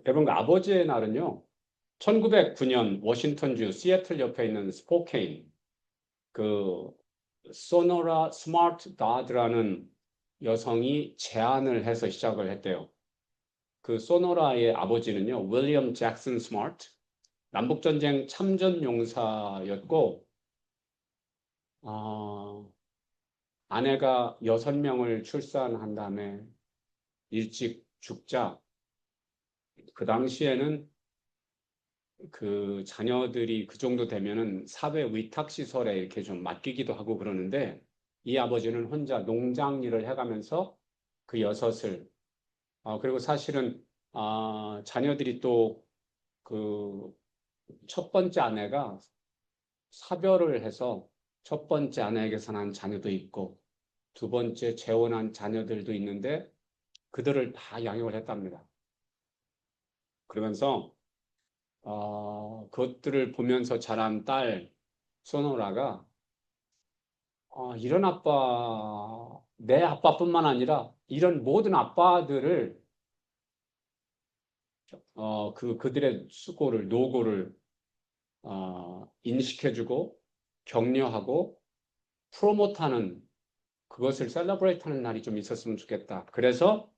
여러분, 그 아버지의 날은요, 1909년 워싱턴주 시애틀 옆에 있는 스포케인, 그, 소노라 스마트 다드라는 여성이 제안을 해서 시작을 했대요. 그 소노라의 아버지는요, 윌리엄 잭슨 스마트, 남북전쟁 참전 용사였고, 어, 아내가 6명을 출산한 다음에 일찍 죽자, 그 당시에는 그 자녀들이 그 정도 되면은 사회 위탁시설에 이렇게 좀 맡기기도 하고 그러는데 이 아버지는 혼자 농장 일을 해가면서 그 여섯을, 그리고 사실은, 자녀들이 또 그 첫 번째 아내가 사별을 해서 첫 번째 아내에게서 난 자녀도 있고 두 번째 재혼한 자녀들도 있는데 그들을 다 양육을 했답니다. 그러면서 그것들을 보면서 자란 딸 소노라가 이런 아빠, 내 아빠뿐만 아니라 이런 모든 아빠들을 그들의 수고를 노고를 인식해주고 격려하고 프로모트하는 그것을 셀러브레이트하는 날이 좀 있었으면 좋겠다. 그래서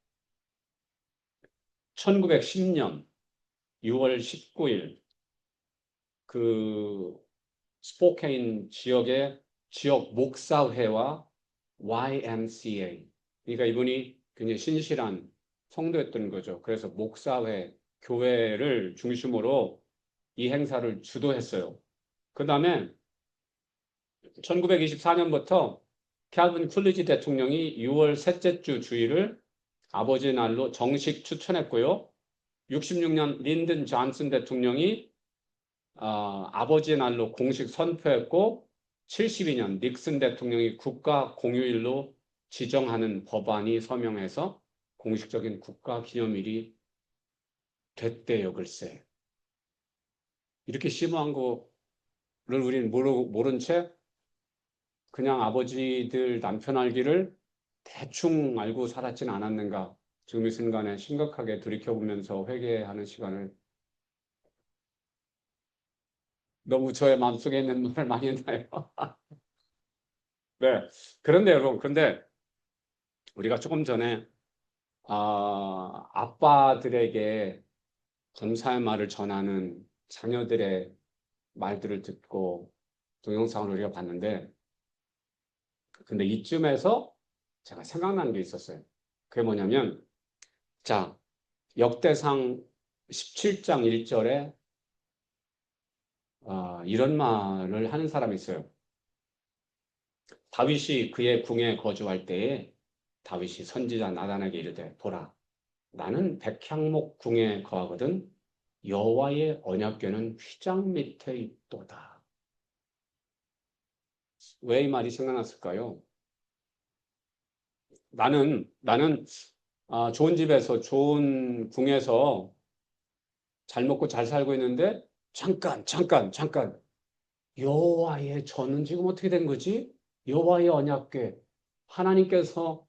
1910년 6월 19일 그 스포케인 지역의 지역 목사회와 YMCA, 그러니까 이분이 굉장히 신실한 성도였던 거죠. 그래서 목사회, 교회를 중심으로 이 행사를 주도했어요. 그 다음에 1924년부터 calvin 쿨리지 대통령이 6월 셋째 주 주일을 아버지 날로 정식 추천했고요. 66년 린든 존슨 대통령이 아버지의 날로 공식 선포했고 72년 닉슨 대통령이 국가 공휴일로 지정하는 법안이 서명해서 공식적인 국가 기념일이 됐대요, 글쎄. 이렇게 심오한 거를 우리는 모른 채 그냥 아버지들 남편 알기를 대충 알고 살았진 않았는가. 지금 이 순간에 심각하게 돌이켜보면서 회개하는 시간을 너무 저의 마음속에 있는 말을 많이 했나요? 네. 그런데 여러분, 그런데 우리가 조금 전에 아빠들에게 감사의 말을 전하는 자녀들의 말들을 듣고 동영상을 우리가 봤는데, 근데 이쯤에서 제가 생각난 게 있었어요. 그게 뭐냐면, 자, 역대상 17장 1절에 이런 말을 하는 사람이 있어요. 다윗이 그의 궁에 거주할 때에 다윗이 선지자 나단에게 이르되 보라, 나는 백향목 궁에 거하거든 여호와의 언약궤는 휘장 밑에 있도다. 왜 이 말이 생각났을까요? 나는 좋은 집에서 좋은 궁에서 잘 먹고 잘 살고 있는데 잠깐 여호와의 저는 지금 어떻게 된 거지? 여호와의 언약궤 하나님께서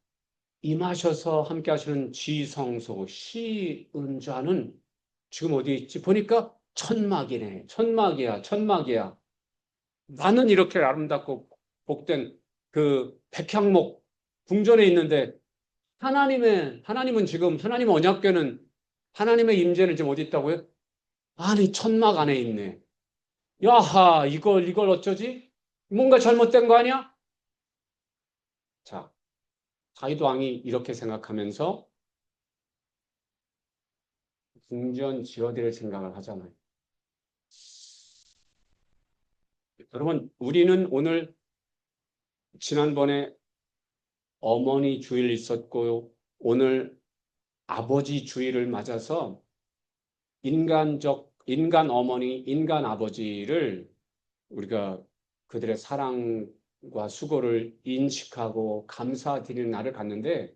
임하셔서 함께 하시는 지성소 시은좌는 지금 어디에 있지? 보니까 천막이네. 천막이야. 나는 이렇게 아름답고 복된 그 백향목 궁전에 있는데 하나님은 지금 하나님 언약궤는 하나님의 임재는 지금 어디 있다고요? 아니 천막 안에 있네. 야하 이걸 어쩌지? 뭔가 잘못된 거 아니야? 자, 다윗 왕이 이렇게 생각하면서 궁전 지어드릴 생각을 하잖아요. 여러분, 우리는 오늘 지난번에 어머니 주일 있었고 오늘 아버지 주일을 맞아서 인간 어머니, 인간 아버지를 우리가 그들의 사랑과 수고를 인식하고 감사드리는 날을 갖는데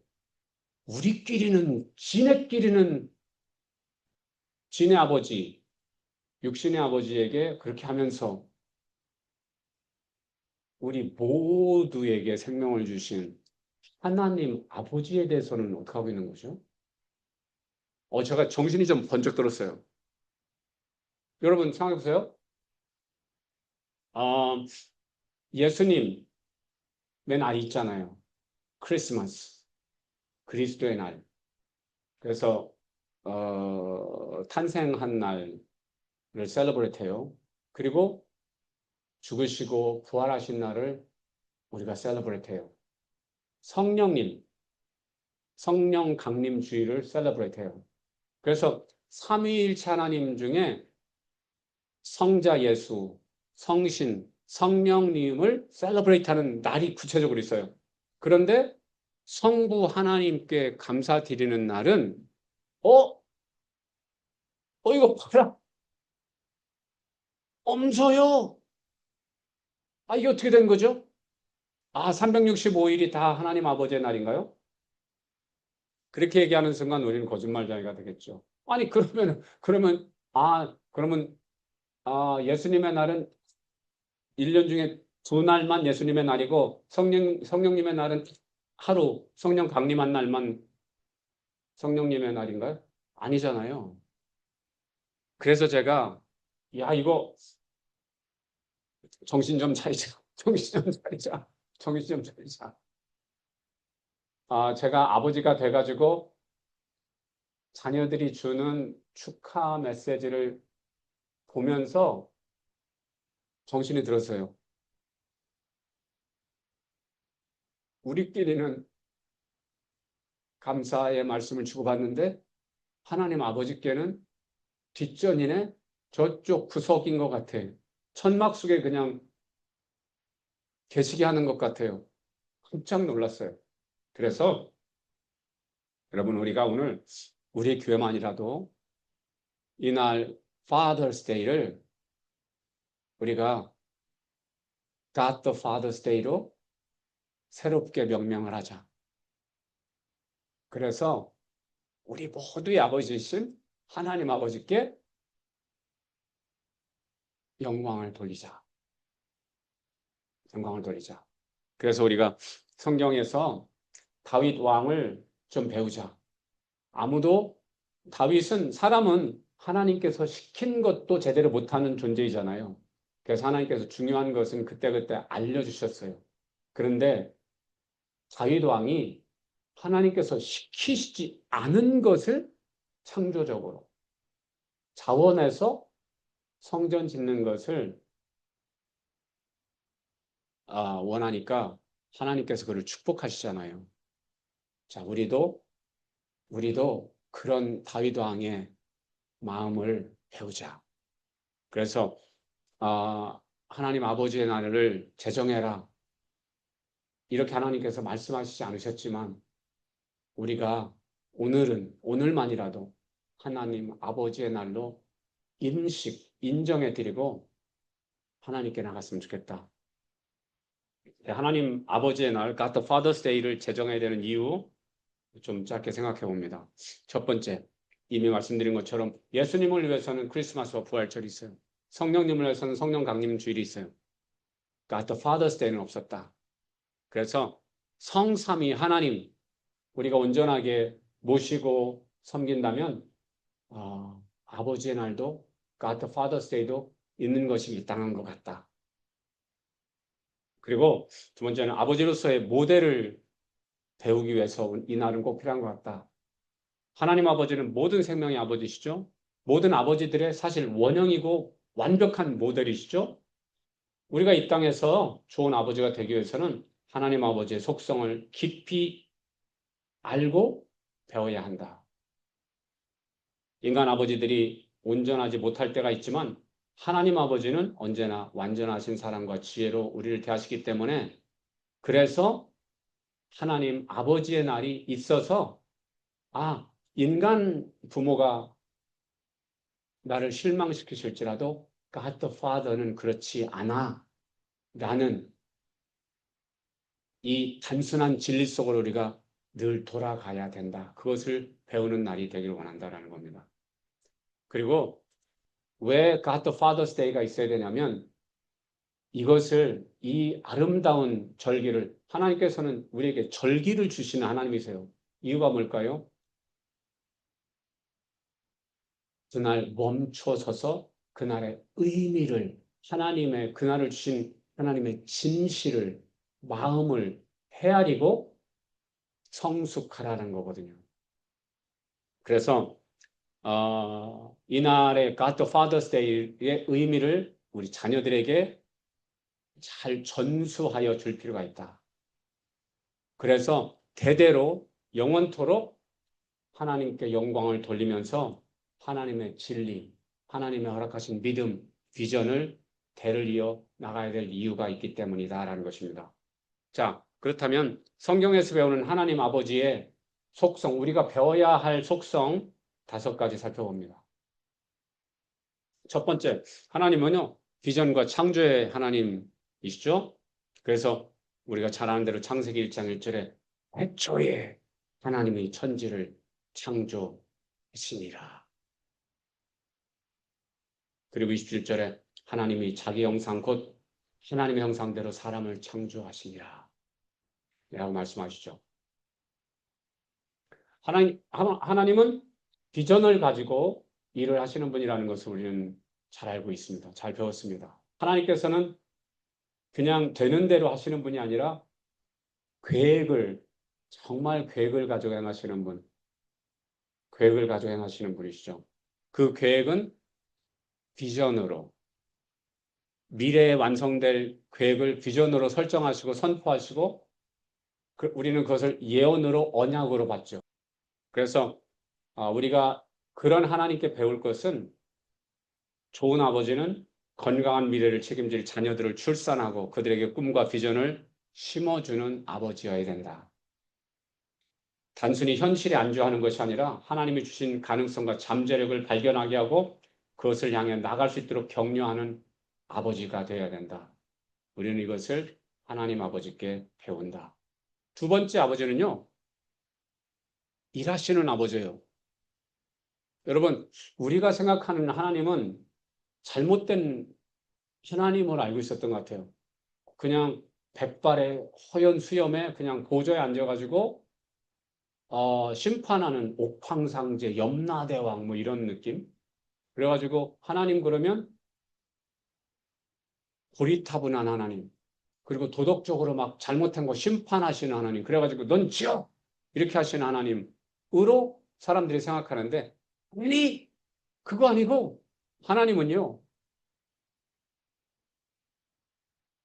지네끼리는 지네 아버지, 육신의 아버지에게 그렇게 하면서 우리 모두에게 생명을 주신 하나님 아버지에 대해서는 어떻게 하고 있는 거죠? 제가 정신이 좀 번쩍 들었어요. 여러분 생각해 보세요. 어, 예수님의 날이 있잖아요. 크리스마스, 그리스도의 날. 그래서 탄생한 날을 셀러브레이트해요. 그리고 죽으시고 부활하신 날을 우리가 셀러브레이트해요. 성령님, 성령 강림 주일을 셀러브레이트해요. 그래서 삼위일체 하나님 중에 성자 예수, 성신, 성령님을 셀러브레이트하는 날이 구체적으로 있어요. 그런데 성부 하나님께 감사드리는 날은 어? 이거 봐라. 엄서요. 이게 어떻게 된 거죠? 365일이 다 하나님 아버지의 날인가요? 그렇게 얘기하는 순간 우리는 거짓말쟁이가 되겠죠. 아니, 그러면, 예수님의 날은 1년 중에 두 날만 예수님의 날이고, 성령님의 날은 하루, 성령 강림한 날만 성령님의 날인가요? 아니잖아요. 그래서 제가, 야, 이거, 정신 좀 차리자. 정신 좀 차리자. 정신 좀 차리자. 제가 아버지가 돼가지고 자녀들이 주는 축하 메시지를 보면서 정신이 들었어요. 우리끼리는 감사의 말씀을 주고받는데 하나님 아버지께는 뒷전이네? 저쪽 구석인 것 같아. 천막 속에 그냥 계시게 하는 것 같아요. 깜짝 놀랐어요. 그래서 여러분 우리가 오늘 우리 교회만이라도 이날 Father's Day를 우리가 God the Father's Day로 새롭게 명명을 하자. 그래서 우리 모두의 아버지이신 하나님 아버지께 영광을 돌리자. 영광을 돌리자. 그래서 우리가 성경에서 다윗 왕을 좀 배우자. 사람은 하나님께서 시킨 것도 제대로 못하는 존재이잖아요. 그래서 하나님께서 중요한 것은 그때그때 알려주셨어요. 그런데 다윗 왕이 하나님께서 시키시지 않은 것을 창조적으로 자원해서 성전 짓는 것을 원하니까 하나님께서 그를 축복하시잖아요. 자, 우리도 그런 다윗 왕의 마음을 배우자. 그래서 하나님 아버지의 날을 제정해라. 이렇게 하나님께서 말씀하시지 않으셨지만 우리가 오늘만이라도 하나님 아버지의 날로 인정해 드리고 하나님께 나갔으면 좋겠다. 하나님 아버지의 날, God the Father's Day를 제정해야 되는 이유 좀 짧게 생각해 봅니다. 첫 번째, 이미 말씀드린 것처럼 예수님을 위해서는 크리스마스와 부활절이 있어요. 성령님을 위해서는 성령 강림 주일이 있어요. God the Father's Day는 없었다. 그래서 성삼위 하나님 우리가 온전하게 모시고 섬긴다면 아버지의 날도 God the Father's Day도 있는 것이 마땅한 것 같다. 그리고 두 번째는 아버지로서의 모델을 배우기 위해서 이 날은 꼭 필요한 것 같다. 하나님 아버지는 모든 생명의 아버지시죠. 모든 아버지들의 사실 원형이고 완벽한 모델이시죠. 우리가 이 땅에서 좋은 아버지가 되기 위해서는 하나님 아버지의 속성을 깊이 알고 배워야 한다. 인간 아버지들이 온전하지 못할 때가 있지만 하나님 아버지는 언제나 완전하신 사랑과 지혜로 우리를 대하시기 때문에 그래서 하나님 아버지의 날이 있어서 인간 부모가 나를 실망시키실지라도 God the Father는 그렇지 않아 라는 이 단순한 진리 속으로 우리가 늘 돌아가야 된다. 그것을 배우는 날이 되길 원한다라는 겁니다. 그리고 왜 God the Father's Day가 있어야 되냐면 이 아름다운 절기를 하나님께서는 우리에게 절기를 주시는 하나님이세요. 이유가 뭘까요? 그날 멈춰서서 그날의 의미를, 하나님의 그날을 주신 하나님의 진실을, 마음을 헤아리고 성숙하라는 거거든요. 그래서 이날의 God the Father's Day의 의미를 우리 자녀들에게 잘 전수하여 줄 필요가 있다. 그래서 대대로 영원토록 하나님께 영광을 돌리면서 하나님의 진리, 하나님의 허락하신 믿음, 비전을 대를 이어 나가야 될 이유가 있기 때문이다라는 것입니다. 자, 그렇다면 성경에서 배우는 하나님 아버지의 속성, 우리가 배워야 할 속성 5가지 살펴봅니다. 첫 번째, 하나님은요, 비전과 창조의 하나님이시죠? 그래서 우리가 잘 아는 대로 창세기 1장 1절에 애초에 하나님이 천지를 창조하시니라. 그리고 27절에 하나님이 자기 형상 곧 하나님의 형상대로 사람을 창조하시니라. 라고 말씀하시죠. 하나님은 비전을 가지고 일을 하시는 분이라는 것을 우리는 잘 알고 있습니다. 잘 배웠습니다. 하나님께서는 그냥 되는 대로 하시는 분이 아니라 계획을, 정말 계획을 가지고 행하시는 분, 계획을 가지고 행하시는 분이시죠. 그 계획은 비전으로, 미래에 완성될 계획을 비전으로 설정하시고 선포하시고 우리는 그것을 예언으로 언약으로 받죠. 그래서 우리가 그런 하나님께 배울 것은 좋은 아버지는 건강한 미래를 책임질 자녀들을 출산하고 그들에게 꿈과 비전을 심어주는 아버지여야 된다. 단순히 현실에 안주하는 것이 아니라 하나님이 주신 가능성과 잠재력을 발견하게 하고 그것을 향해 나갈 수 있도록 격려하는 아버지가 되어야 된다. 우리는 이것을 하나님 아버지께 배운다. 두 번째 아버지는요, 일하시는 아버지예요. 여러분, 우리가 생각하는 하나님은 잘못된 하나님을 알고 있었던 것 같아요. 그냥 백발의 허연 수염에 그냥 보좌에 앉아가지고 심판하는 옥황상제, 염라대왕 뭐 이런 느낌. 그래가지고 하나님 그러면 고리타분한 하나님, 그리고 도덕적으로 막 잘못한 거 심판하시는 하나님, 그래가지고 넌 지어! 이렇게 하시는 하나님으로 사람들이 생각하는데 아니, 그거 아니고 하나님은요,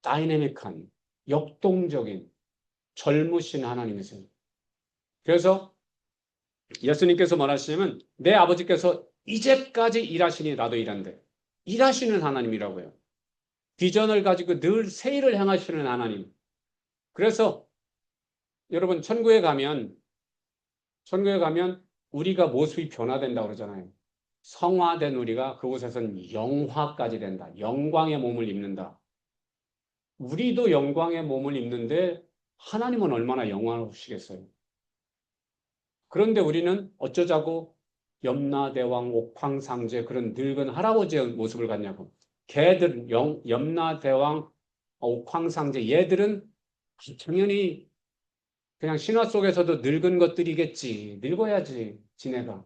다이내믹한, 역동적인, 젊으신 하나님이세요. 그래서 예수님께서 말하시냐면 내 아버지께서 이제까지 일하시니 나도 일한대. 일하시는 하나님이라고요. 비전을 가지고 늘 새 일을 행하시는 하나님. 그래서 여러분 천국에 가면 우리가 모습이 변화된다고 그러잖아요. 성화된 우리가 그곳에서는 영화까지 된다. 영광의 몸을 입는다. 우리도 영광의 몸을 입는데 하나님은 얼마나 영화로우시겠어요. 그런데 우리는 어쩌자고 염라대왕, 옥황상제 그런 늙은 할아버지의 모습을 갖냐고. 걔들은 염라대왕, 옥황상제 얘들은 당연히 그냥 신화 속에서도 늙은 것들이겠지. 늙어야지 지네가.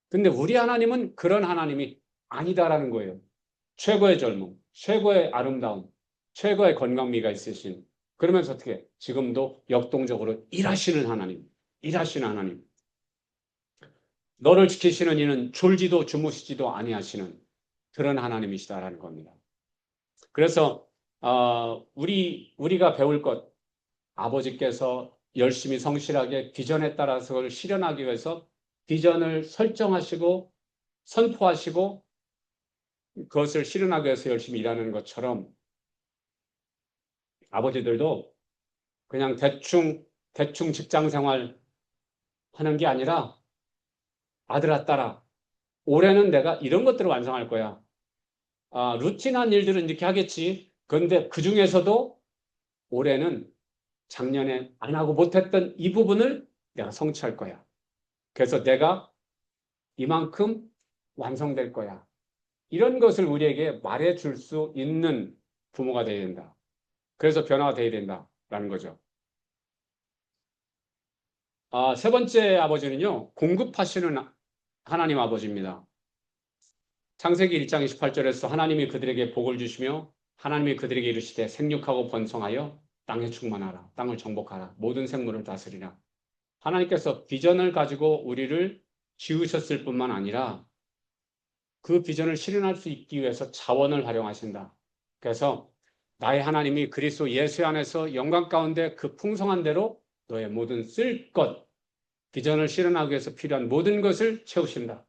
근데 우리 하나님은 그런 하나님이 아니다라는 거예요. 최고의 젊음, 최고의 아름다움, 최고의 건강미가 있으신. 그러면서 어떻게 지금도 역동적으로 일하시는 하나님, 일하시는 하나님. 너를 지키시는 이는 졸지도 주무시지도 아니하시는 그런 하나님이시다라는 겁니다. 그래서 우리가 배울 것, 아버지께서 열심히 성실하게 비전에 따라서 그걸 실현하기 위해서 비전을 설정하시고 선포하시고 그것을 실현하기 위해서 열심히 일하는 것처럼 아버지들도 그냥 대충 직장 생활 하는 게 아니라 아들아 딸아 올해는 내가 이런 것들을 완성할 거야. 루틴한 일들은 이렇게 하겠지. 그런데 그 중에서도 올해는 작년에 안 하고 못했던 이 부분을 내가 성취할 거야. 그래서 내가 이만큼 완성될 거야. 이런 것을 우리에게 말해줄 수 있는 부모가 되어야 된다. 그래서 변화가 되어야 된다라는 거죠. 세 번째 아버지는요, 공급하시는 하나님 아버지입니다. 창세기 1장 28절에서 하나님이 그들에게 복을 주시며 하나님이 그들에게 이르시되 생육하고 번성하여 땅에 충만하라. 땅을 정복하라. 모든 생물을 다스리라. 하나님께서 비전을 가지고 우리를 지으셨을 뿐만 아니라 그 비전을 실현할 수 있기 위해서 자원을 활용하신다. 그래서 나의 하나님이 그리스도 예수 안에서 영광 가운데 그 풍성한 대로 너의 모든 쓸 것, 비전을 실현하기 위해서 필요한 모든 것을 채우신다.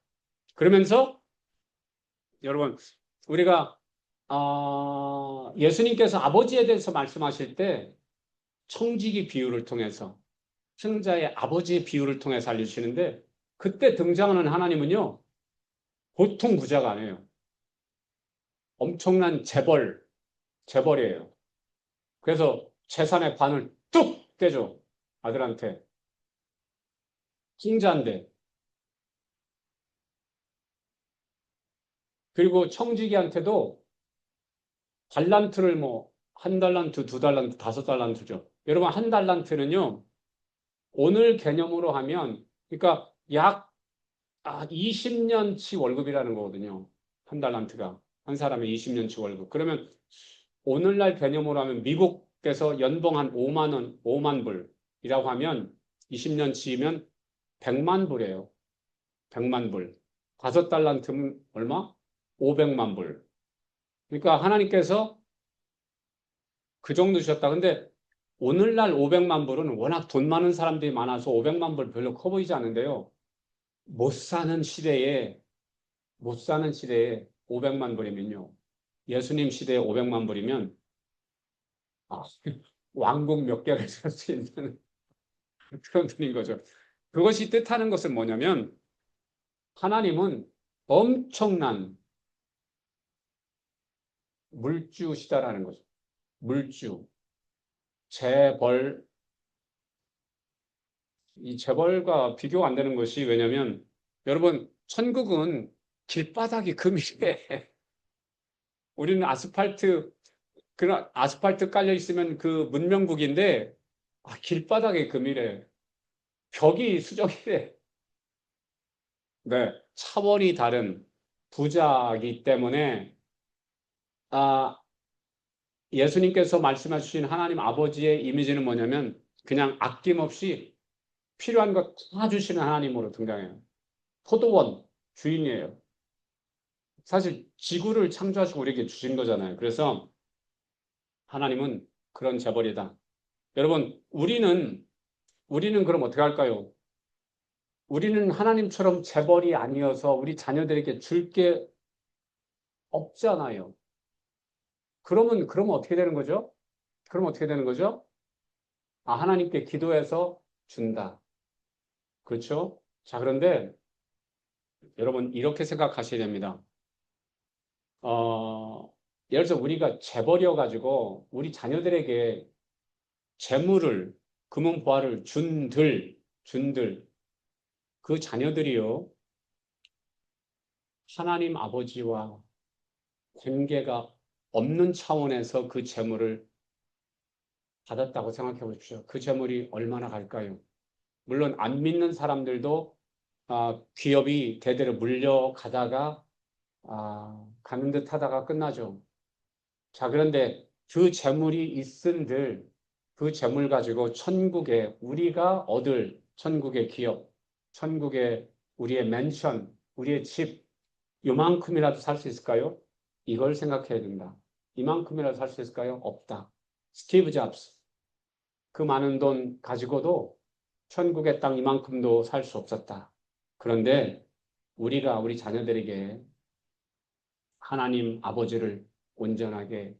그러면서 여러분 우리가 예수님께서 아버지에 대해서 말씀하실 때 청지기 비유를 통해서 승자의 아버지의 비유를 통해서 알려주시는데 그때 등장하는 하나님은요 보통 부자가 아니에요. 엄청난 재벌이에요. 그래서 재산의 반을 뚝 떼줘 아들한테. 승자인데. 그리고 청지기한테도 달란트를 뭐 한 달란트, 두 달란트, 다섯 달란트죠. 여러분 한 달란트는요 오늘 개념으로 하면 그러니까 약 20년치 월급이라는 거거든요. 한 달란트가 한 사람의 20년치 월급. 그러면 오늘날 개념으로 하면 미국에서 연봉 한 5만 원, 5만 불이라고 하면 20년치면 100만 불이에요. 100만 불. 다섯 달란트면 얼마? 500만 불. 그러니까 하나님께서 그 정도 주셨다. 근데 오늘날 500만 불은 워낙 돈 많은 사람들이 많아서 500만 불 별로 커 보이지 않는데요. 못 사는 시대에 500만 불이면요. 예수님 시대에 500만 불이면 아, 왕국 몇 개를 살 수 있는 그런 돈인 거죠. 그것이 뜻하는 것은 뭐냐면 하나님은 엄청난 물주시다라는 거죠. 물주, 재벌, 이 재벌과 비교가 안 되는 것이 왜냐면 여러분 천국은 길바닥이 금이래. 우리는 그런 아스팔트 깔려 있으면 그 문명국인데 길바닥에 금이래. 벽이 수정이래. 네, 차원이 다른 부자이기 때문에 아, 예수님께서 말씀하신 하나님 아버지의 이미지는 뭐냐면 그냥 아낌없이 필요한 것 다 주시는 하나님으로 등장해요. 포도원 주인이에요. 사실 지구를 창조하시고 우리에게 주신 거잖아요. 그래서 하나님은 그런 재벌이다. 여러분, 우리는 그럼 어떻게 할까요? 우리는 하나님처럼 재벌이 아니어서 우리 자녀들에게 줄 게 없잖아요. 그러면 어떻게 되는 거죠? 그러면 어떻게 되는 거죠? 하나님께 기도해서 준다. 그렇죠? 자, 그런데 여러분, 이렇게 생각하셔야 됩니다. 어, 예를 들어서 우리가 재벌이어가지고 우리 자녀들에게 재물을, 금은 보화를 준들, 그 자녀들이요, 하나님 아버지와 관계가 없는 차원에서 그 재물을 받았다고 생각해 보십시오. 그 재물이 얼마나 갈까요? 물론 안 믿는 사람들도 기업이 대대로 물려가다가 가는 듯 하다가 끝나죠. 자, 그런데 그 재물이 있은들 그 재물 가지고 천국에 우리가 얻을 천국의 기업, 천국의 우리의 맨션, 우리의 집 요만큼이라도 살 수 있을까요? 이걸 생각해야 된다. 이만큼이라도 살 수 있을까요? 없다. 스티브 잡스 그 많은 돈 가지고도 천국의 땅 이만큼도 살 수 없었다. 그런데 우리가 우리 자녀들에게 하나님 아버지를 온전하게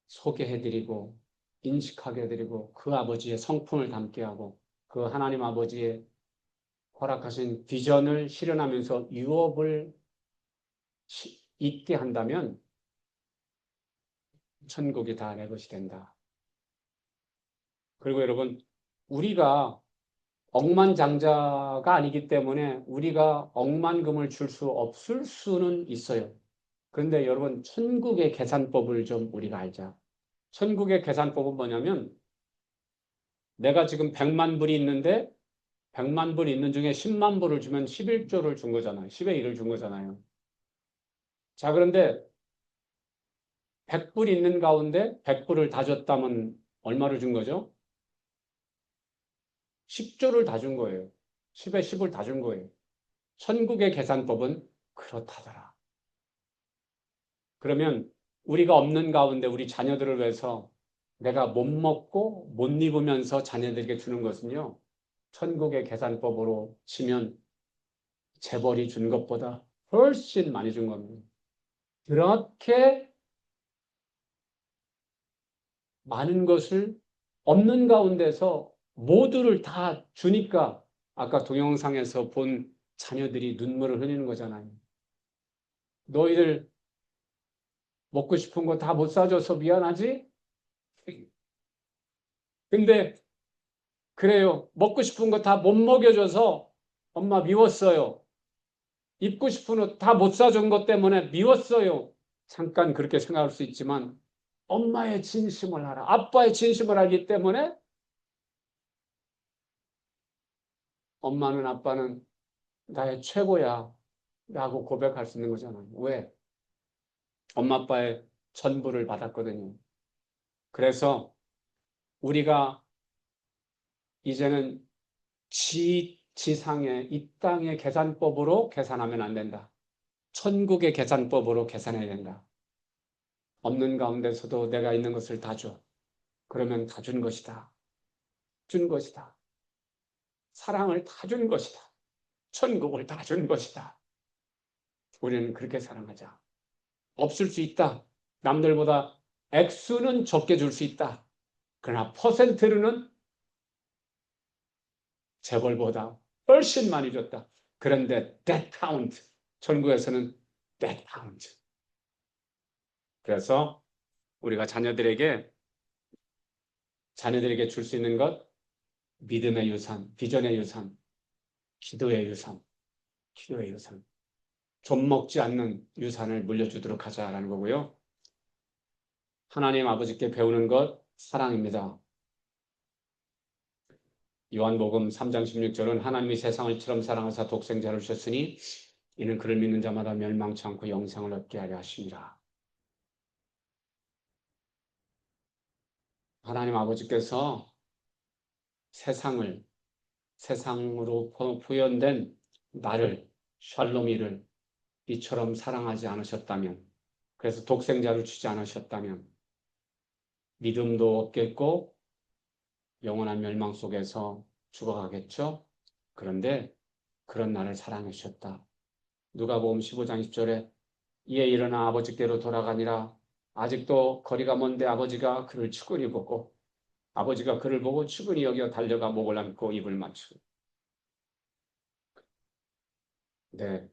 소개해드리고 인식하게 해드리고 그 아버지의 성품을 담게 하고 그 하나님 아버지의 허락하신 비전을 실현하면서 유업을 있게 한다면 천국이 다 내 것이 된다. 그리고 여러분 우리가 억만장자가 아니기 때문에 우리가 억만금을 줄 수 없을 수는 있어요. 그런데 여러분 천국의 계산법을 좀 우리가 알자. 천국의 계산법은 뭐냐면 내가 지금 100만 불이 있는데 100만 불 있는 중에 10만 불을 주면 11조를 준 거잖아요. 10의 1을 준 거잖아요. 자, 그런데 100불 있는 가운데 100불을 다 줬다면 얼마를 준 거죠? 10조를 다 준 거예요. 10에 10을 다 준 거예요. 천국의 계산법은 그렇다더라. 그러면 우리가 없는 가운데 우리 자녀들을 위해서 내가 못 먹고 못 입으면서 자녀들에게 주는 것은요. 천국의 계산법으로 치면 재벌이 준 것보다 훨씬 많이 준 겁니다. 그렇게 많은 것을 없는 가운데서 모두를 다 주니까 아까 동영상에서 본 자녀들이 눈물을 흘리는 거잖아요. 너희들 먹고 싶은 거 다 못 사줘서 미안하지? 근데 그래요. 먹고 싶은 거 다 못 먹여줘서 엄마 미웠어요. 입고 싶은 옷 다 못 사준 것 때문에 미웠어요. 잠깐 그렇게 생각할 수 있지만 엄마의 진심을 알아. 아빠의 진심을 알기 때문에 엄마는 아빠는 나의 최고야 라고 고백할 수 있는 거잖아요. 왜? 엄마 아빠의 전부를 받았거든요. 그래서 우리가 이제는 지상의 이 땅의 계산법으로 계산하면 안 된다. 천국의 계산법으로 계산해야 된다. 없는 가운데서도 내가 있는 것을 다 줘. 그러면 다 준 것이다. 준 것이다. 사랑을 다 준 것이다. 천국을 다 준 것이다. 우리는 그렇게 사랑하자. 없을 수 있다. 남들보다 액수는 적게 줄 수 있다. 그러나 퍼센트로는 재벌보다 훨씬 많이 줬다. 그런데 that count. 천국에서는 that count. 그래서 우리가 자녀들에게 줄 수 있는 것, 믿음의 유산, 비전의 유산, 기도의 유산, 기도의 유산. 좀 먹지 않는 유산을 물려주도록 하자라는 거고요. 하나님 아버지께 배우는 것, 사랑입니다. 요한복음 3장 16절은 하나님이 세상을 처럼 사랑하사 독생자를 주셨으니 이는 그를 믿는 자마다 멸망치 않고 영생을 얻게 하려 하십니다. 하나님 아버지께서 세상으로 표현된 나를, 샬롬이를 이처럼 사랑하지 않으셨다면, 그래서 독생자를 주지 않으셨다면 믿음도 없겠고 영원한 멸망 속에서 죽어가겠죠. 그런데 그런 나를 사랑해 주셨다. 누가복음 15장 10절에 이에 일어나 아버지께로 돌아가니라. 아직도 거리가 먼데 아버지가 그를 측은히 보고 아버지가 그를 보고 측은히 여겨 달려가 목을 안고 입을 맞추고. 네,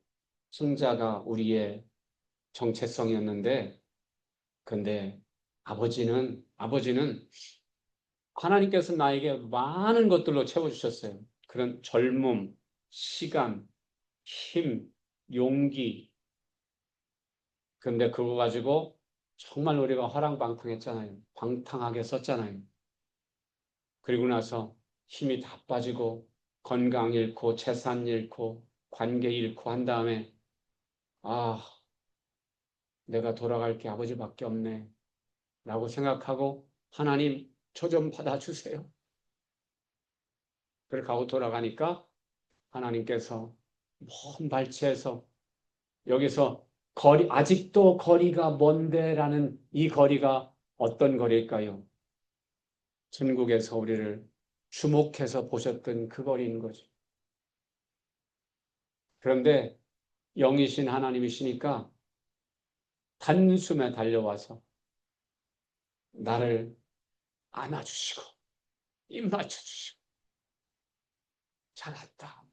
승자가 우리의 정체성이었는데 근데 아버지는 하나님께서 나에게 많은 것들로 채워주셨어요. 그런 젊음, 시간, 힘, 용기. 근데 그거 가지고 정말 우리가 화랑방탕했잖아요. 방탕하게 썼잖아요. 그리고 나서 힘이 다 빠지고 건강 잃고 재산 잃고 관계 잃고 한 다음에 아, 내가 돌아갈 게 아버지밖에 없네 라고 생각하고 하나님 저 좀 받아주세요. 그렇게 하고 돌아가니까 하나님께서 먼 발치에서 여기서 아직도 거리가 먼데라는 이 거리가 어떤 거리일까요? 천국에서 우리를 주목해서 보셨던 그 거리인 거죠. 그런데 영이신 하나님이시니까 단숨에 달려와서 나를 안아주시고 입 맞춰주시고 잘했다,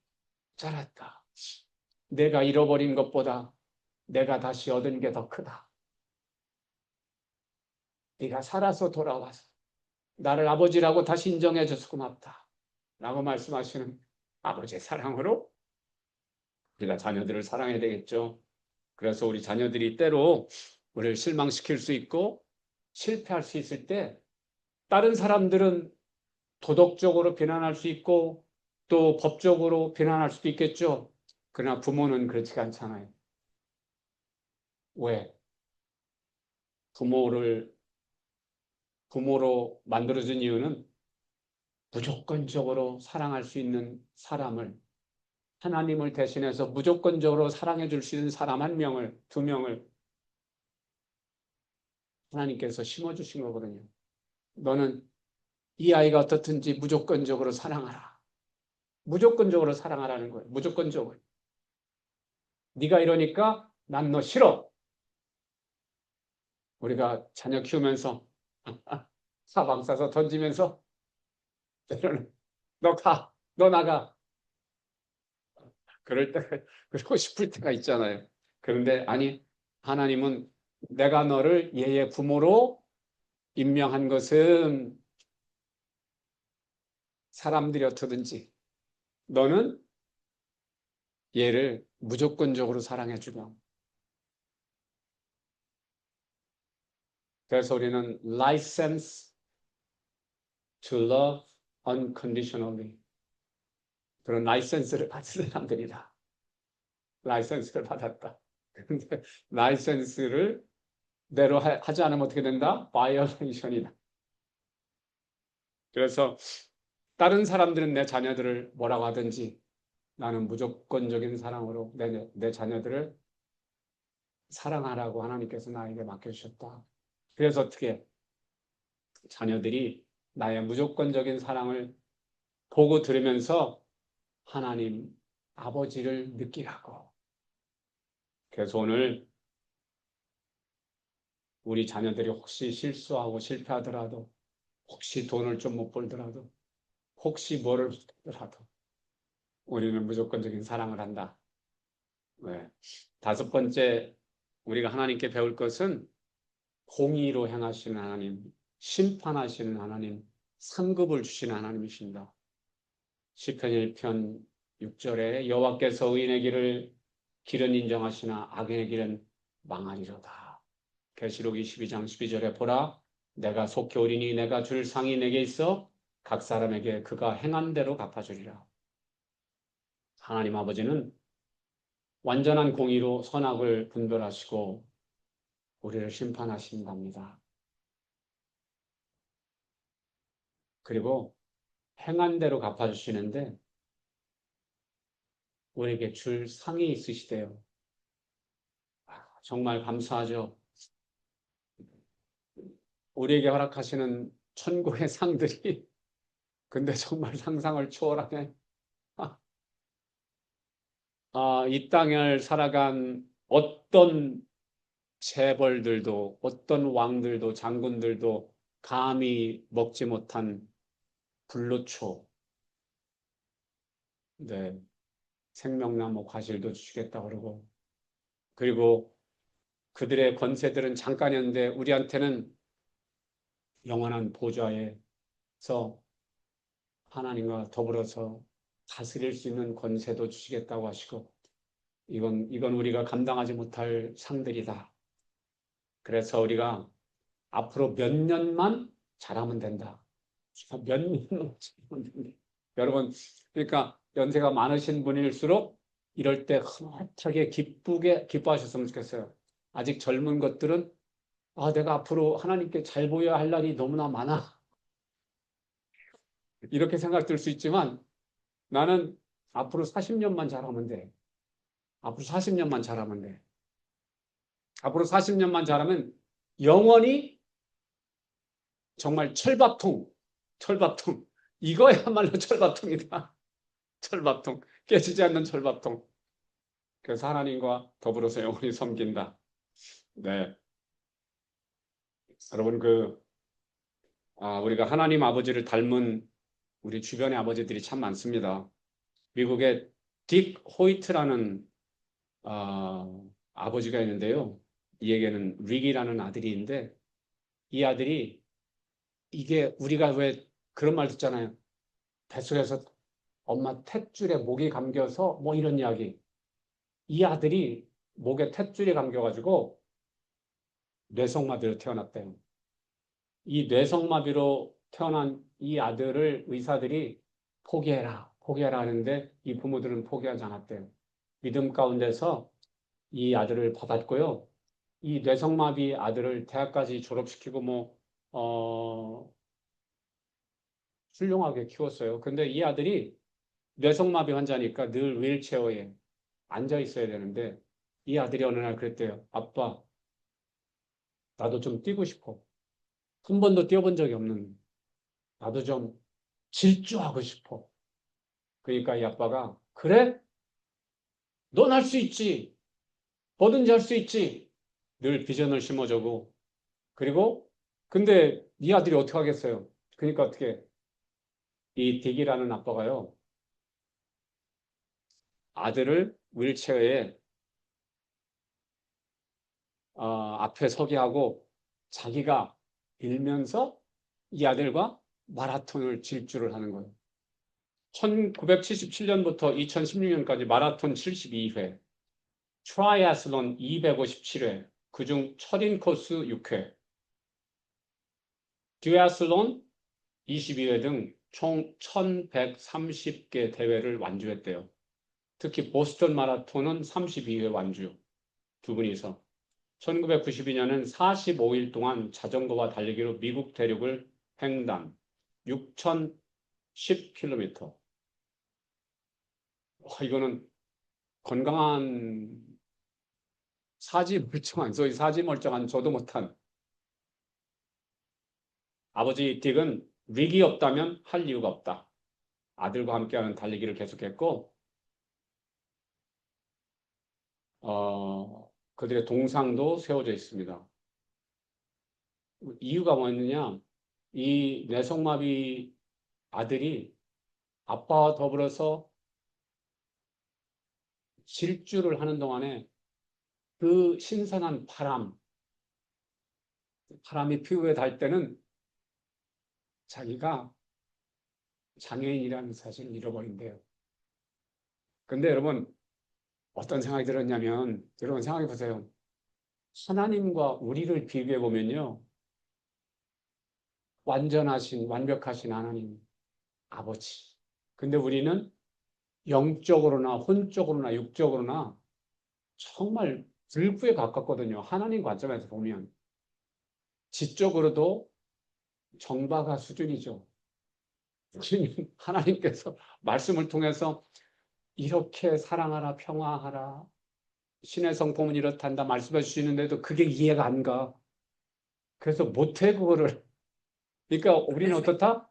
잘했다. 내가 잃어버린 것보다 내가 다시 얻은 게 더 크다. 네가 살아서 돌아와서 나를 아버지라고 다시 인정해줘서 고맙다. 라고 말씀하시는 아버지의 사랑으로 우리가 자녀들을 사랑해야 되겠죠. 그래서 우리 자녀들이 때로 우리를 실망시킬 수 있고 실패할 수 있을 때 다른 사람들은 도덕적으로 비난할 수 있고 또 법적으로 비난할 수도 있겠죠. 그러나 부모는 그렇지가 않잖아요. 왜? 부모를 부모로 만들어준 이유는 무조건적으로 사랑할 수 있는 사람을 하나님을 대신해서 무조건적으로 사랑해 줄 수 있는 사람 한 명을, 두 명을 하나님께서 심어주신 거거든요. 너는 이 아이가 어떻든지 무조건적으로 사랑하라. 무조건적으로 사랑하라는 거예요. 무조건적으로. 네가 이러니까 난 너 싫어. 우리가 자녀 키우면서 사방 싸서 던지면서 너 가, 너 나가. 그럴 때, 그러고 싶을 때가 있잖아요. 그런데 아니, 하나님은 내가 너를 얘의 부모로 임명한 것은 사람들이 어떻든지 너는 얘를 무조건적으로 사랑해 주며. 그래서 우리는 license to love unconditionally. 그런 라이센스를 받은 사람들이다. 라이센스를 받았다. 근데 라이센스를 대로 하지 않으면 어떻게 된다? 바이올레이션이다. 그래서 다른 사람들은 내 자녀들을 뭐라고 하든지 나는 무조건적인 사랑으로 내 자녀들을 사랑하라고 하나님께서 나에게 맡겨주셨다. 그래서 어떻게 자녀들이 나의 무조건적인 사랑을 보고 들으면서 하나님 아버지를 느끼라고. 그래서 오늘 우리 자녀들이 혹시 실수하고 실패하더라도 혹시 돈을 좀 못 벌더라도 혹시 뭐를 하더라도 우리는 무조건적인 사랑을 한다. 네. 다섯 번째 우리가 하나님께 배울 것은 공의로 행하시는 하나님, 심판하시는 하나님, 상급을 주시는 하나님이십니다. 시편 1편 6절에 여호와께서 의인의 길은 인정하시나 악인의 길은 망하리로다. 계시록 22장 12절에 보라 내가 속히 오리니 내가 줄 상이 내게 있어 각 사람에게 그가 행한 대로 갚아주리라. 하나님 아버지는 완전한 공의로 선악을 분별하시고 우리를 심판하신답니다. 그리고 행한 대로 갚아주시는데 우리에게 줄 상이 있으시대요. 정말 감사하죠. 우리에게 허락하시는 천국의 상들이 근데 정말 상상을 초월하네. 이 땅을 살아간 어떤 재벌들도 어떤 왕들도 장군들도 감히 먹지 못한 불로초, 네, 생명나무 과실도 주시겠다 그러고 그리고 그들의 권세들은 잠깐이었는데 우리한테는 영원한 보좌에서 하나님과 더불어서 다스릴 수 있는 권세도 주시겠다고 하시고 이건 우리가 감당하지 못할 상들이다. 그래서 우리가 앞으로 몇 년만 잘하면 된다. 몇 년만 잘하면 된다. 여러분, 그러니까 연세가 많으신 분일수록 이럴 때 흐뭇하게 기쁘게 기뻐하셨으면 좋겠어요. 아직 젊은 것들은 내가 앞으로 하나님께 잘 보여야 할 날이 너무나 많아. 이렇게 생각될 수 있지만 나는 앞으로 40년만 잘하면 돼. 앞으로 40년만 잘하면 돼. 앞으로 40년만 잘하면 영원히 정말 철밥통. 이거야말로 철밥통이다. 철밥통. 깨지지 않는 철밥통. 그래서 하나님과 더불어서 영원히 섬긴다. 네. 여러분, 우리가 하나님 아버지를 닮은 우리 주변의 아버지들이 참 많습니다. 미국의 딕 호이트라는 아버지가 있는데요. 이에게는 릭이라는 아들이 있는데 이 아들이 이게 우리가 왜 그런 말 듣잖아요. 뱃속에서 엄마 탯줄에 목이 감겨서 뭐 이런 이야기. 이 아들이 목에 탯줄이 감겨가지고 뇌성마비로 태어났대요. 이 뇌성마비로 태어난 이 아들을 의사들이 포기해라 하는데 이 부모들은 포기하지 않았대요. 믿음 가운데서 이 아들을 받았고요. 이 뇌성마비 아들을 대학까지 졸업시키고 훌륭하게 키웠어요. 근데 이 아들이 뇌성마비 환자니까 늘 휠체어에 앉아 있어야 되는데 이 아들이 어느 날 그랬대요. 아빠, 나도 좀 뛰고 싶어. 한 번도 뛰어본 적이 없는, 나도 좀 질주하고 싶어. 그러니까 이 아빠가, 그래? 넌 할 수 있지. 뭐든지 할 수 있지. 늘 비전을 심어주고. 그리고, 근데 이 아들이 어떻게 하겠어요? 그러니까 어떻게, 이 딕이라는 아빠가요, 아들을 휠체어에 앞에 서게 하고 자기가 일면서 이 아들과 마라톤을 질주를 하는 거예요. 1977년부터 2016년까지 마라톤 72회, 트라이애슬론 257회, 그중 철인 코스 6회, 듀애슬론 22회 등 총 1130개 대회를 완주했대요. 특히 보스턴 마라톤은 32회 완주, 두 분이서. 1992년은 45일 동안 자전거와 달리기로 미국 대륙을 횡단, 6,010km. 이거는 건강한 사지멀쩡한, 소위 사지멀쩡한 저도 못한 아버지 딕은 위기 없다면 할 이유가 없다. 아들과 함께하는 달리기를 계속했고, 그들의 동상도 세워져 있습니다. 이유가 뭐였느냐? 이 뇌성마비 아들이 아빠와 더불어서 질주를 하는 동안에 그 신선한 바람이 피부에 닿을 때는 자기가 장애인이라는 사실을 잃어버린대요. 근데 여러분, 어떤 생각이 들었냐면, 여러분 생각해 보세요. 하나님과 우리를 비교해 보면요. 완벽하신 하나님, 아버지. 근데 우리는 영적으로나 혼적으로나 육적으로나 정말 불구에 가깝거든요. 하나님 관점에서 보면. 지적으로도 정박아 수준이죠. 하나님께서 말씀을 통해서 이렇게 사랑하라, 평화하라, 신의 성품은 이렇단다 말씀해 주시는데도 그게 이해가 안 가. 그래서 못해, 그거를. 그러니까 우리는 어떻다?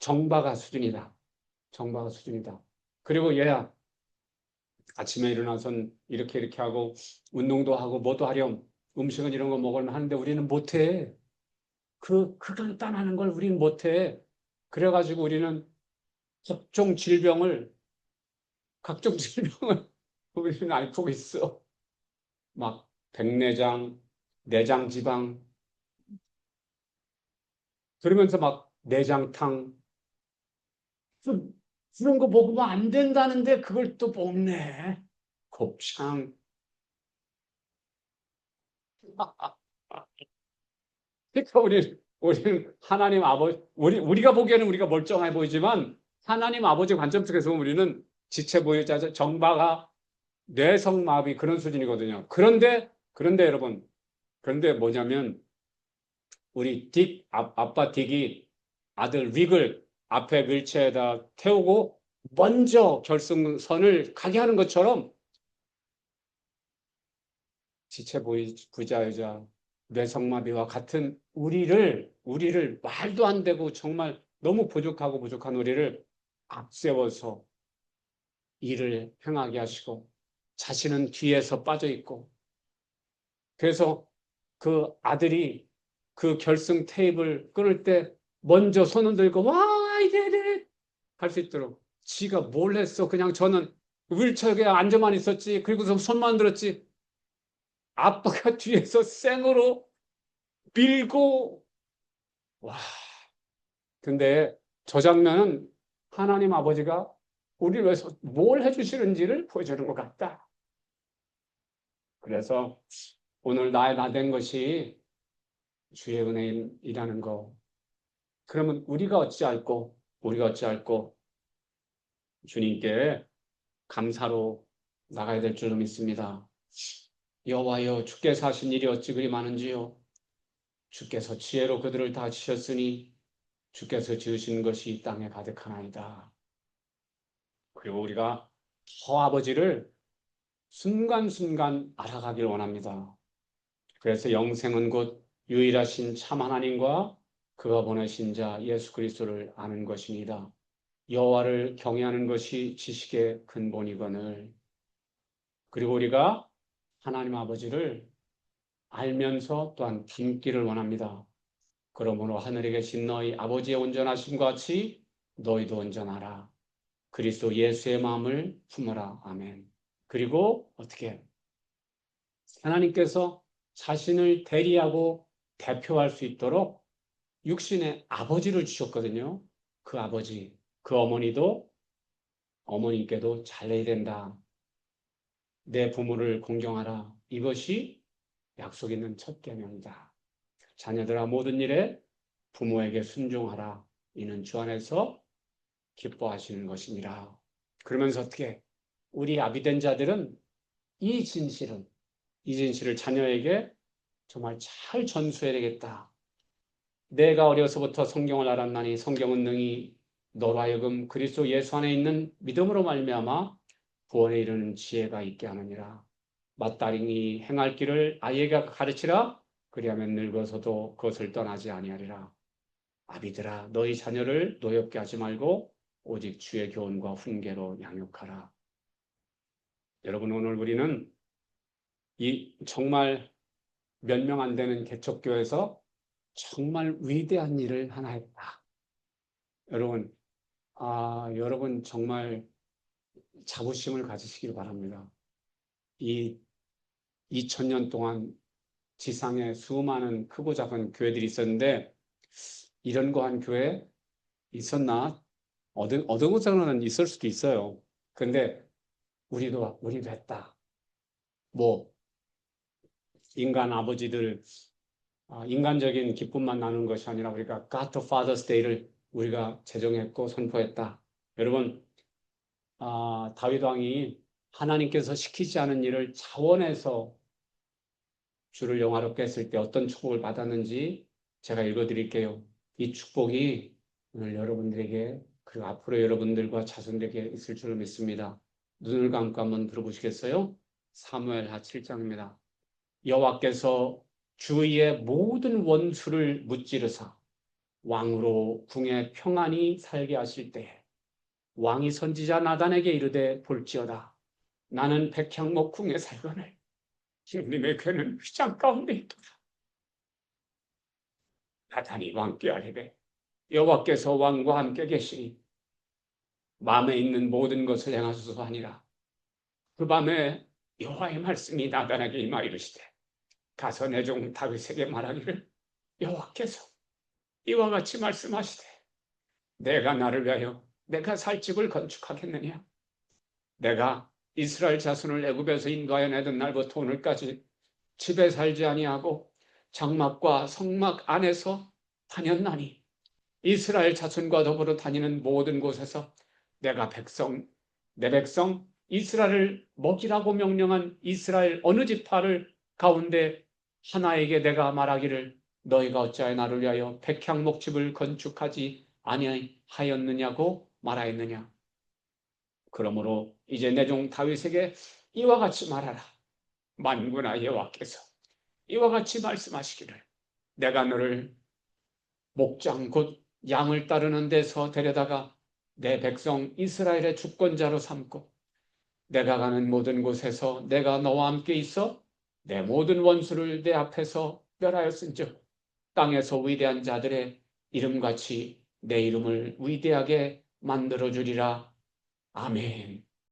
정바가 수준이다. 정바가 수준이다. 그리고 얘야, 아침에 일어나선 이렇게 하고, 운동도 하고, 뭐도 하렴. 음식은 이런 거 먹으면 하는데 우리는 못해. 그 간단한 걸 우리는 못해. 그래가지고 우리는 각종 질병을, 각종 질병을 우리는 앓고 있어. 막, 백내장, 내장지방, 그러면서 막 내장탕, 그런 거 먹으면 안 된다는데 그걸 또 먹네. 곱창. 그러니까 우리는 하나님 아버지, 우리가 보기에는 우리가 멀쩡해 보이지만 하나님 아버지 관점 속에서 보면 우리는 지체 보유자, 정바가 뇌성마비 그런 수준이거든요. 그런데 여러분, 그런데 뭐냐면 우리 아빠 딕이 아들 릭을 앞에 윌체에다 태우고 먼저 결승선을 가게 하는 것처럼 지체 부자유자 뇌성마비와 같은 우리를 말도 안 되고 정말 너무 부족한 우리를 앞세워서 일을 행하게 하시고 자신은 뒤에서 빠져 있고 그래서 그 아들이 그 결승 테이블 끊을 때 먼저 손을 들고 와 이래 할 수 있도록 지가 뭘 했어. 그냥 저는 윌체어에 앉아만 있었지. 그리고서 손만 들었지. 아빠가 뒤에서 생으로 밀고 와. 근데 저 장면은 하나님 아버지가 우리를 위해서 뭘 해주시는지를 보여주는 것 같다. 그래서 오늘 나의 나 된 것이 주의 은혜이라는 거. 그러면 우리가 어찌할꼬 주님께 감사로 나가야 될 줄로 믿습니다. 여호와여 주께서 하신 일이 어찌 그리 많은지요. 주께서 지혜로 그들을 다 지셨으니 주께서 지으신 것이 이 땅에 가득하나이다. 그리고 우리가 저 아버지를 순간순간 알아가길 원합니다. 그래서 영생은 곧 유일하신 참 하나님과 그가 보내신 자 예수 그리스도를 아는 것입니다. 여호와를 경외하는 것이 지식의 근본이거늘. 그리고 우리가 하나님 아버지를 알면서 또한 닮기를 원합니다. 그러므로 하늘에 계신 너희 아버지의 온전하심과 같이 너희도 온전하라. 그리스도 예수의 마음을 품어라. 아멘. 그리고 어떻게 하나님께서 자신을 대리하고 대표할 수 있도록 육신의 아버지를 주셨거든요. 그 아버지, 그 어머니도 어머님께도 잘해야 된다. 내 부모를 공경하라. 이것이 약속 있는 첫 계명이다. 자녀들아 모든 일에 부모에게 순종하라. 이는 주 안에서 기뻐하시는 것이니라. 그러면서 어떻게 우리 아비된 자들은 이 진실을 자녀에게 정말 잘 전수해야 되겠다. 내가 어려서부터 성경을 알았나니 성경은 능히 너로 하여금 그리스도 예수 안에 있는 믿음으로 말미암아 구원에 이르는 지혜가 있게 하느니라. 맏딸이니 행할 길을 아이에게 가르치라. 그리하면 늙어서도 그것을 떠나지 아니하리라. 아비들아 너희 자녀를 노엽게 하지 말고 오직 주의 교훈과 훈계로 양육하라. 여러분 오늘 우리는 이 정말 몇 명 안 되는 개척교회에서 정말 위대한 일을 하나 했다. 여러분, 여러분 정말 자부심을 가지시길 바랍니다. 이 2000년 동안 지상에 수많은 크고 작은 교회들이 있었는데 이런 거 한 교회 있었나? 어느 곳에는 있을 수도 있어요. 그런데 우리도 했다. 뭐 인간 아버지들 인간적인 기쁨만 나누는 것이 아니라 우리가 God the Father's Day를 우리가 제정했고 선포했다. 여러분, 다윗 왕이 하나님께서 시키지 않은 일을 자원해서 주를 영화롭게 했을 때 어떤 축복을 받았는지 제가 읽어드릴게요. 이 축복이 오늘 여러분들에게 그리고 앞으로 여러분들과 자손들에게 있을 줄 믿습니다. 눈을 감고 한번 들어보시겠어요? 사무엘하 7장입니다. 여호와께서 주위의 모든 원수를 무찌르사 왕으로 궁에 평안히 살게 하실 때에 왕이 선지자 나단에게 이르되 볼지어다 나는 백향목 궁에 살거늘 주님의 괴는 휘장 가운데 있도다. 나단이 왕께 아뢰되 여호와께서 왕과 함께 계시니 마음에 있는 모든 것을 행하소서 하니라. 그 밤에 여호와의 말씀이 나단에게 임하 이르시되 가서 내 종 다윗에게 말하기를 여호와께서 이와 같이 말씀하시되 내가 나를 위하여 내가 살 집을 건축하겠느냐. 내가 이스라엘 자손을 애굽에서 인도하여 내던 날부터 오늘까지 집에 살지 아니하고 장막과 성막 안에서 다녔나니 이스라엘 자손과 더불어 다니는 모든 곳에서 내가 내 백성 이스라엘을 먹이라고 명령한 이스라엘 어느 지파를 가운데 하나에게 내가 말하기를 너희가 어찌하여 나를 위하여 백향목집을 건축하지 아니하였느냐고 말하였느냐. 그러므로 이제 내 종 다윗에게 이와 같이 말하라. 만군의 여호와께서 이와 같이 말씀하시기를 내가 너를 목장 곧 양을 따르는 데서 데려다가 내 백성 이스라엘의 주권자로 삼고 내가 가는 모든 곳에서 내가 너와 함께 있어 내 모든 원수를 내 앞에서 멸하였은즉 땅에서 위대한 자들의 이름같이 내 이름을 위대하게 만들어주리라. 아멘.